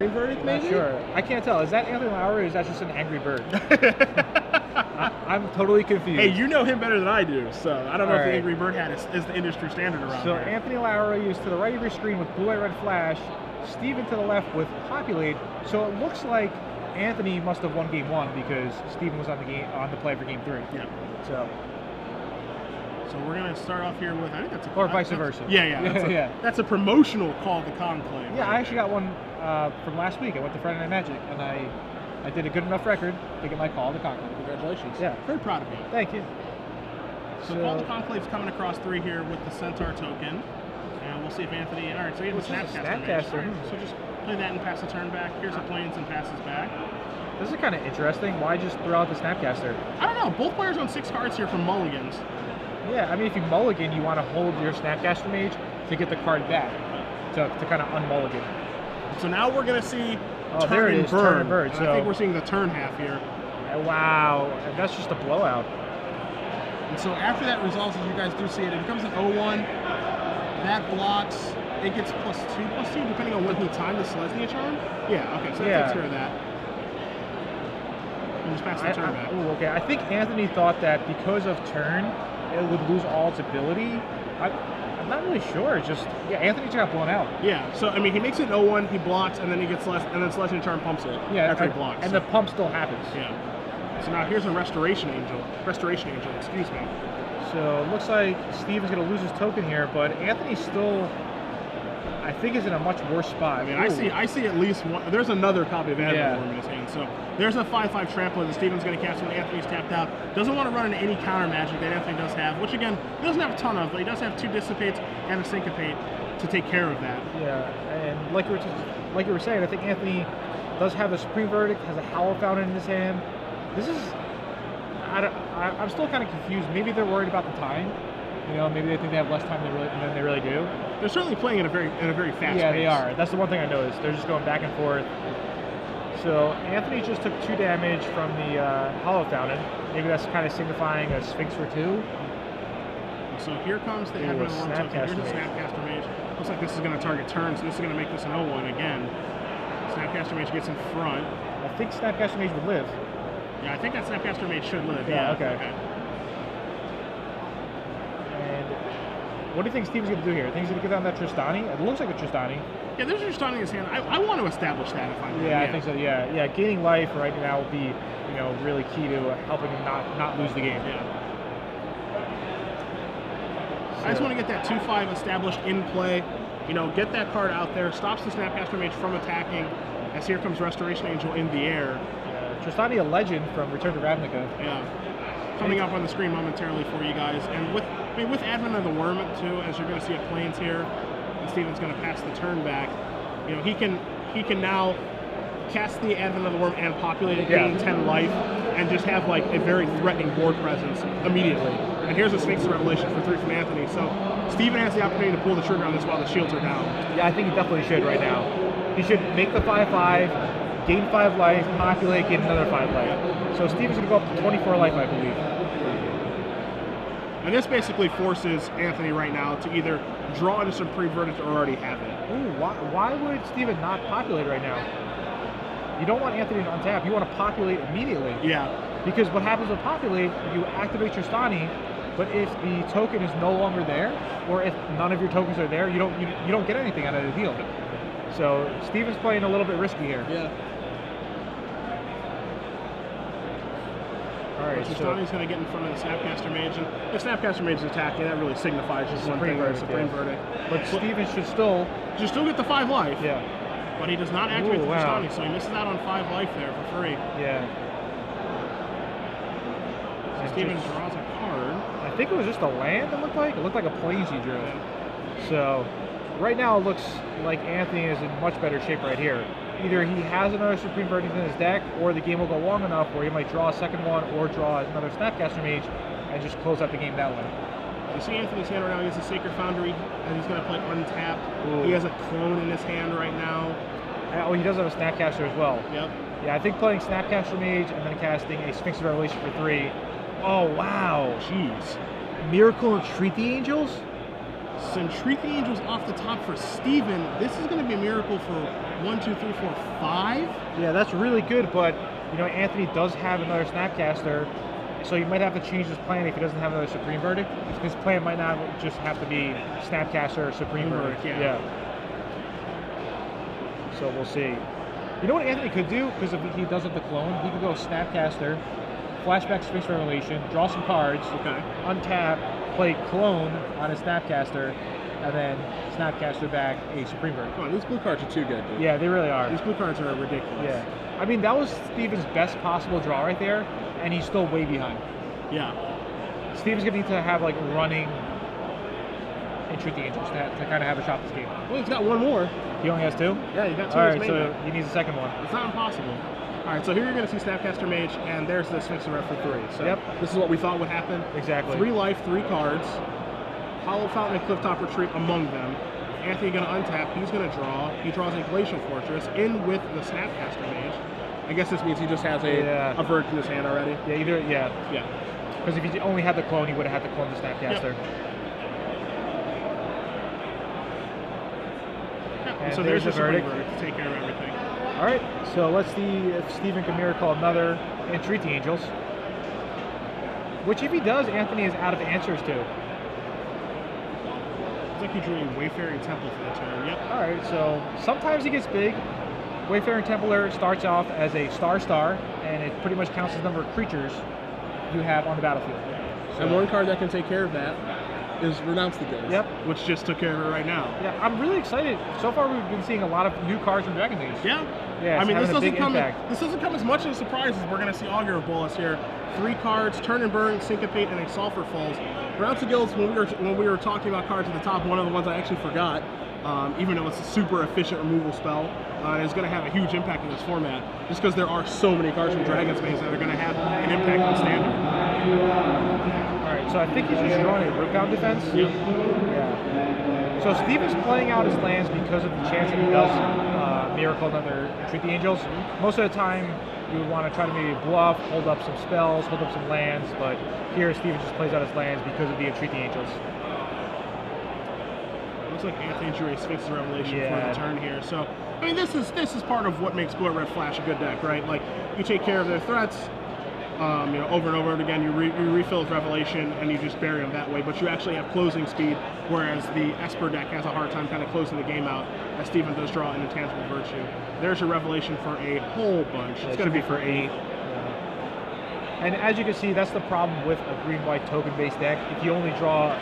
verdict, maybe? Not sure. I can't tell. Is that Anthony Lowry or is that just an angry bird? I'm totally confused. Hey, you know him better than I do, so I don't know if the right. Angry Bird hat is the industry standard around So here. Anthony Lowry is to the right of your screen with blue, white, red flash. Steven to the left with populate. So it looks like Anthony must have won game 1 because Steven was on the play for game 3. Yeah. So we're gonna start off here with, I think that's a or vice versa. Yeah. That's a promotional call of the conclave. Yeah, I actually got one from last week. I went to Friday Night Magic and I did a good enough record to get my call of the conclave. Congratulations. Yeah. Very proud of you. Thank you. So call of the conclave's coming across 3 here with the Centaur token. And we'll see if Anthony, all right, so he has a Snapcaster. Right, so just play that and pass the turn back. Here's a Plains and passes back. This is kind of interesting. Why just throw out the Snapcaster? I don't know. Both players own 6 cards here from mulligans. Yeah, I mean, if you mulligan, you want to hold your Snapcaster Mage to get the card back, to kind of unmulligan. So now we're going to see turn and burn. So I think we're seeing the turn half here. Wow, and that's just a blowout. And so after that resolves, as you guys do see it, it becomes an 0-1. That blocks. It gets +2/+2, depending on when he timed the Selesnya charm. Yeah, okay, so that takes care of that. And just pass the turn back. Ooh, okay. I think Anthony thought that because of turn, it would lose all its ability. I'm not really sure. It's just, yeah, Anthony just got blown out. Yeah, so I mean, he makes it 0-1, he blocks, and then he gets and then Selesnya charm pumps it after he blocks. And the pump still happens. Yeah. So now here's a Restoration Angel, excuse me. So it looks like Steven's going to lose his token here, but Anthony still, I think, is in a much worse spot. I mean, I see at least one. There's another copy of Advent in his hand. So there's a 5/5 Trampler that Steven's going to cast when Anthony's tapped out. Doesn't want to run into any counter magic that Anthony does have, which again, he doesn't have a ton of, but he does have 2 Dissipates and a Syncopate to take care of that. Yeah, and like you were saying, I think Anthony does have a Supreme Verdict, has a Howl Fountain in his hand. This is, I'm still kind of confused. Maybe they're worried about the time. You know, maybe they think they have less time than they really do. They're certainly playing at a very fast pace. Yeah, they are. That's the one thing I noticed. They're just going back and forth. So Anthony just took 2 damage from the Hollow Fountain. Maybe that's kind of signifying a Sphinx for 2. So here comes the Advent of the Worm token. Here's a Snapcaster Mage. Looks like this is going to target turn, so this is going to make this an 0-1 again. Snapcaster Mage gets in front. I think Snapcaster Mage would live. Yeah, I think that Snapcaster Mage should live. Yeah, okay. And what do you think Steven's going to do here? I think he's going to get down that Tristani? It looks like a Tristani. Yeah, there's a Tristani in his hand. I want to establish that if I'm I think so, yeah. Gaining life right now will be, really key to helping him not lose the game. Yeah. So I just want to get that 2/5 established in play. Get that card out there, stops the Snapcaster Mage from attacking, as here comes Restoration Angel in the air. Tristani, a legend from Return to Ravnica. Yeah. Coming up on the screen momentarily for you guys. And with Advent of the Worm, too, as you're going to see at Plains here, and Steven's going to pass the turn back, he can now cast the Advent of the Worm and populate it, gain 10 life, and just have, like, a very threatening board presence immediately. And here's a Sphinx Revelation for 3 from Anthony. So Steven has the opportunity to pull the trigger on this while the shields are down. Yeah, I think he definitely should right now. He should make the 5/5, gain 5 life, populate, gain another 5 life. So Steven's going to go up to 24 life, I believe. And this basically forces Anthony right now to either draw into some pre-verdict or already have it. Ooh, why would Steven not populate right now? You don't want Anthony to untap. You want to populate immediately. Yeah. Because what happens with populate, you activate your Stani, but if the token is no longer there, or if none of your tokens are there, you don't get anything out of the deal. So Steven's playing a little bit risky here. Yeah. All right, so Stani's going to get in front of the Snapcaster Mage, and if Snapcaster Mage is attacking, that really signifies just one thing, the Supreme Verdict. But Steven should still get the 5 life. Yeah. But he does not activate the Stani, so he misses out on 5 life there for free. Yeah. So Steven draws a card. I think it was just a land, it looked like. It looked like a Plains he drew. Yeah. So right now it looks like Anthony is in much better shape right here. Either he has another Supreme Verdict in his deck, or the game will go long enough where he might draw a second one, or draw another Snapcaster Mage, and just close out the game that way. You see Anthony's hand right now, he has a Sacred Foundry, and he's going to play untapped. Ooh. He has a Clone in his hand right now. Oh, he does have a Snapcaster as well. Yep. Yeah, I think playing Snapcaster Mage and then casting a Sphinx of Revelation for 3. Oh, wow. Jeez. Miracle and Treat the Angels? So Entreat the Angels off the top for Steven. This is going to be a miracle for 1, 2, 3, 4, 5. Yeah, that's really good, but you know, Anthony does have another Snapcaster, so you might have to change his plan if he doesn't have another Supreme Verdict. His plan might not just have to be Snapcaster or Supreme Verdict. Yeah. So we'll see. You know what Anthony could do? Because if he does have the clone, he could go Snapcaster, flashback Sphinx Revelation, draw some cards, untap, play clone on his Snapcaster, and then Snapcaster back a Supreme Verdict. Come on, these blue cards are too good, dude. Yeah, they really are. These blue cards are ridiculous. Yeah. I mean, that was Steven's best possible draw right there, and he's still way behind. Yeah. Steven's going to need to have, like, running Entreat the Angels to kind of have a shot this game. Well, he's got one more. He only has 2? Yeah, you got 2. All right, so he needs a second one. It's not impossible. All right, so here you're going to see Snapcaster Mage, and there's the Sphinx Ref for 3. So this is what we thought would happen. Exactly. 3 life, 3 cards. Hollow Fountain and Clifftop Retreat among them. Anthony going to untap. He's going to draw. He draws a Glacial Fortress in with the Snapcaster Mage. I guess this means he just has a Verge in his hand already. Yeah, Yeah. Because if he only had the clone, he would have had to clone the Snapcaster. And so there's the verdict to take care of everything. All right, so let's see if Steven can miracle another Entreat the Angels. Which, if he does, Anthony is out of answers to. It's like he drew a Wayfaring Temple for the turn. Yep. All right, so sometimes he gets big. Wayfaring Templar starts off as a star, and it pretty much counts the number of creatures you have on the battlefield. So, and one card that can take care of that is Renounce the Ghost. Yep. Which just took care of it right now. Yeah, I'm really excited. So far, we've been seeing a lot of new cards from Dragon Age. Yeah. Yeah, I mean, this doesn't come as much as a surprise as we're going to see Augur of Bolas here. 3 cards, Turn and Burn, Syncopate, and a Sulfur Falls. Renounce the Guilds, when we were talking about cards at the top, one of the ones I actually forgot, even though it's a super efficient removal spell, is going to have a huge impact in this format, just because there are so many cards from Dragon's Maze that are going to have an impact on Standard. Alright, so I think he's just drawing a Rootbound Defense. Yep. Yeah. So Steven's playing out his lands because of the chance that he does Miracle another Entreat the Angels. Most of the time, you would want to try to maybe bluff, hold up some spells, hold up some lands, but here Steven just plays out his lands because of the Entreat the Angels. Looks like Anthony drew a Sphinx's Revelation for the turn here. So, I mean, this is part of what makes Blue Red Flash a good deck, right? Like, you take care of their threats, you know, over and over again. You refill with Revelation, and you just bury them that way. But you actually have closing speed, whereas the Esper deck has a hard time kind of closing the game out, as Steven does draw an Intangible Virtue. There's your Revelation for a whole bunch. It's going to be for 8. And as you can see, that's the problem with a green-white token-based deck. If you only draw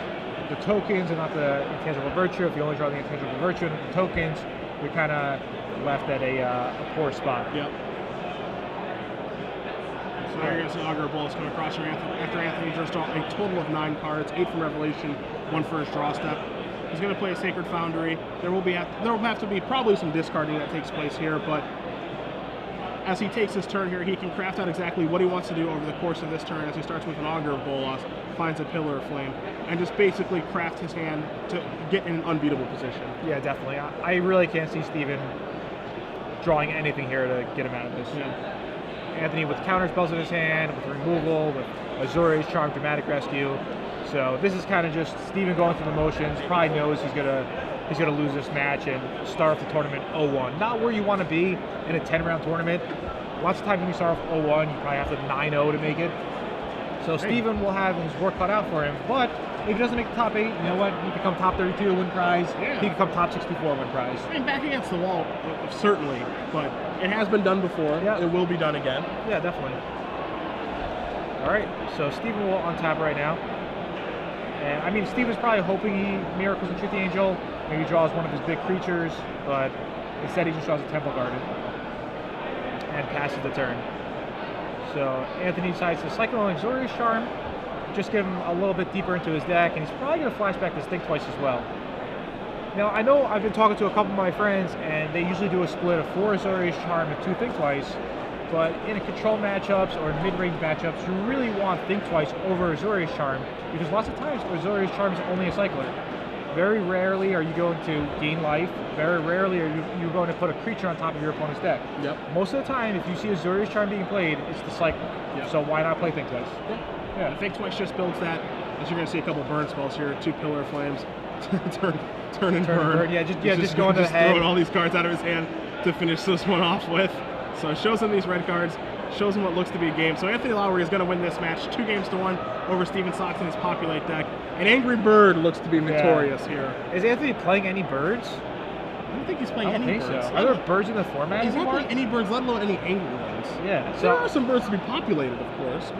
the tokens and not the Intangible Virtue, if you only draw the Intangible Virtue and the tokens, you're kind of left at a poor spot. Yep. So now you're going to see Augur of Bolas come across your after Anthony draws a total of 9 cards, 8 from Revelation, 1 for his draw step. He's going to play a Sacred Foundry. There will have to be probably some discarding that takes place here, but as he takes his turn here, he can craft out exactly what he wants to do over the course of this turn as he starts with an Augur of Bolas, finds a Pillar of Flame, and just basically craft his hand to get in an unbeatable position. Yeah, definitely. I really can't see Steven drawing anything here to get him out of this. Yeah. Anthony with counter spells in his hand, with removal, with Azorius Charm, Dramatic Rescue. So this is kind of just Steven going through the motions. Probably knows he's gonna lose this match and start off the tournament 0-1. Not where you want to be in a 10-round tournament. Lots of times when you start off 0-1, you probably have to 9-0 to make it. So Steven will have his work cut out for him. But if he doesn't make the top 8, you know what? He can become top 32 win prize. Yeah. He can become top 64 win prize. I mean, back against the wall, certainly, but it has been done before. Yeah. It will be done again. Yeah, definitely. All right, so Steven will untap right now. And I mean, Steven's probably hoping he miracles Entreat the Angel, maybe draws one of his big creatures, but instead he just draws a Temple Garden and passes the turn. So Anthony decides to cycle on Azorius Charm, just give him a little bit deeper into his deck, and he's probably going to flashback this Think Twice as well. Now, I know I've been talking to a couple of my friends, and they usually do a split of 4 Azorius Charm and 2 Think Twice, but in a control matchups or mid-range matchups, you really want Think Twice over Azorius Charm, because lots of times Azorius Charm is only a cycler. Very rarely are you going to gain life. Very rarely are you going to put a creature on top of your opponent's deck. Yep. Most of the time, if you see Azorius Charm being played, it's the cycle. Yep. So why not play Think Twice? Yeah. Think Twice just builds that, as you're going to see a couple burn spells here, 2 Pillar Flames, turn and burn. Yeah, just going to the head. Throwing all these cards out of his hand to finish this one off with. So it shows him these red cards, shows him what looks to be a game. So Anthony Lowry is going to win this match 2-1 over Steven Sachs in his Populate deck. And Angry Bird looks to be victorious here. Is Anthony playing any birds? I don't think he's playing any birds. So. Are there birds in the format He's anymore? not playing any birds, let alone any angry ones. Yeah. There are some birds to be populated, of course.